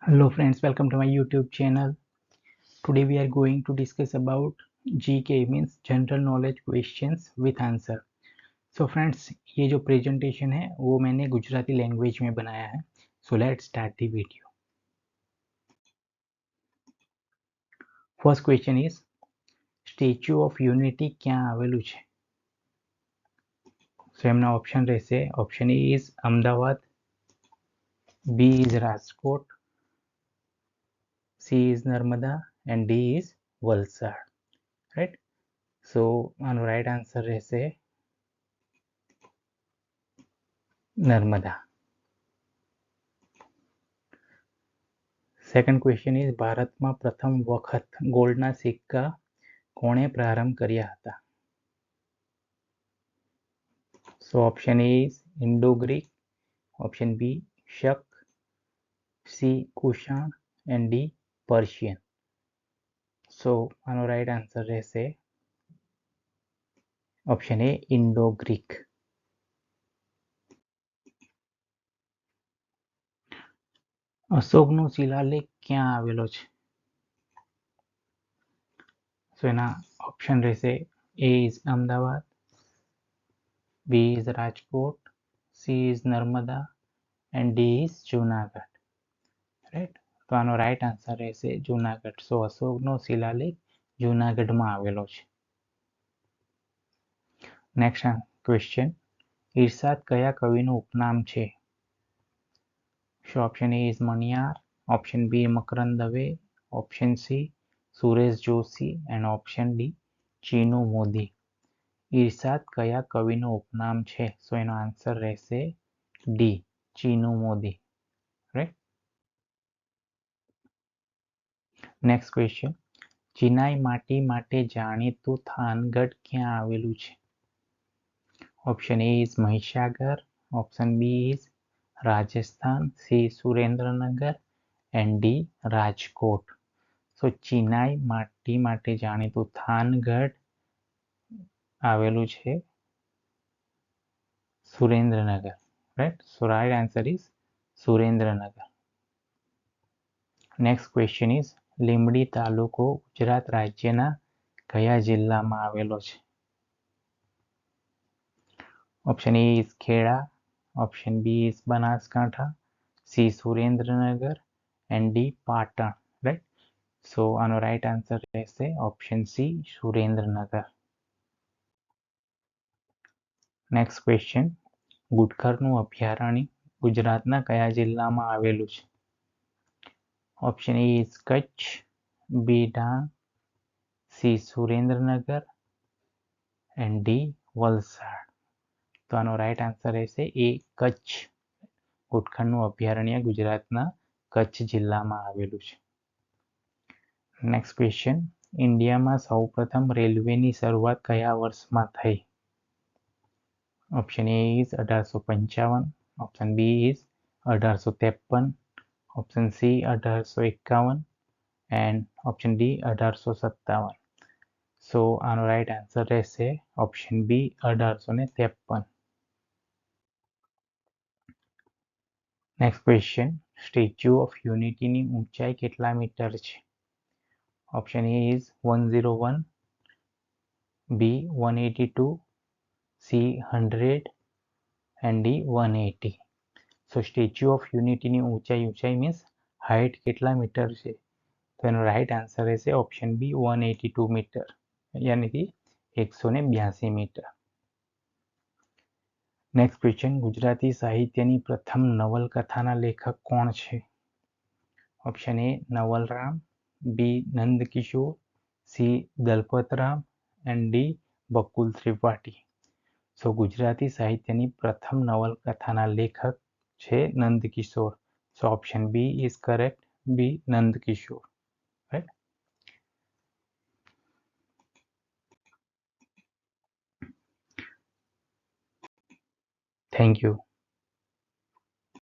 Hello friends, welcome to my YouTube channel. Today we are going to discuss about GK means General Knowledge Questions with Answer. So friends, ये जो presentation है वो मैंने Gujarati language में बनाया है. So let's start the video. First question is Statue of Unity ક્યાં આવેલું છે? So એમના ઓપ્શન રહેશે. Option A is Ahmedabad, B is Rajkot, C is Narmada and D is Valsad. Right? So આનો right answer રહેશે નર્મદા. સેકન્ડ ક્વેશ્ચન ઇઝ ભારતમાં પ્રથમ વખત ગોલ્ડના સિક્કા કોણે પ્રારંભ કર્યા હતા? So option A is Indo Greek, option B Shaka, C Kushan and D Persian. So આનો રાઈટ આન્સર રહેશે ઓપ્શન એ ઇન્ડો ગ્રીક. અશોકનો શિલાલેખ ક્યાં આવેલો છે? સો એના ઓપ્શન રહેશે. A is Ahmedabad, B is Rajkot, C is Narmada and D is Junagadh. Right, તો આનો રાઈટ આન્સર રહેશે જુનાગઢ. સો અશોકનો શિલાલેખ જુનાગઢમાં આવેલો છે. નેક્સ્ટ ક્વેશ્ચન, ઇરશાદ કયા કવિનું ઉપનામ છે? So option A is Maniyar, option B Makarand Dave, option C Suresh Joshi and option D Chinu Modi. Irshad કયા કવિનું ઉપનામ છે? સો એનો આન્સર રહેશે D Chinu Modi. Right. Next question, ચિનાઈ માટી માટે જાણીતું થાનગઢ ક્યાં આવેલું છે? Option A is Mahisagar, option B is Rajasthan, C Surendranagar and D Rajkot. So ચિનાઈ માટી માટે જાણીતું થાનગઢ આવેલું છે Surendranagar. Right, so right answer is Surendranagar. Next question is Limbdi તાલુકો ગુજરાત રાજ્યના કયા જિલ્લામાં આવેલો છે? Option A is Kheda, option B is Banaskantha, C Surendranagar and D Patan. Right, so આનો રાઈટ આન્સર રહેશે option C Surendranagar. Next question, ગુટખરનું અભયારણ્ય ગુજરાતના કયા જિલ્લામાં આવેલું છે? Option A is Kutch, B Dang, C Surendranagar and D Valsad. તો આનો રાઈટ આન્સર રહેશે એ કચ્છ. ગુટખરનું અભયારણ્ય ગુજરાતના કચ્છ જિલ્લામાં આવેલું છે. નેક્સ્ટ ક્વેશ્ચન, ઇન્ડિયામાં સૌપ્રથમ રેલવેની શરૂઆત કયા વર્ષમાં થઈ? Option A is 1855, option B is 1853, option C 1851 and option D 1857. So આનો રાઈટ આન્સર રહેશે option B 1853. Next question, statue of યુનિટીની ઊંચાઈ કેટલા મીટર છે? Option A is 101, B 182, C 100 and D 180. So statue of યુનિટીની ઊંચાઈ means height કેટલા metre છે? તો એનો રાઈટ આન્સર રહેશે ઓપ્શન બી 182 મીટર, યાની કે 182 મીટર. નેક્સ્ટ ક્વેશ્ચન, ગુજરાતી સાહિત્યની પ્રથમ નવલકથાના લેખક કોણ છે? Option A Navalram, B Nandkishor, C Dalpatram and D Bakul Tripathi. So Gujarati સાહિત્યની પ્રથમ નવલકથાના લેખક છે Nandkishor. So option B is correct, B Nandkishor. Right. Thank you.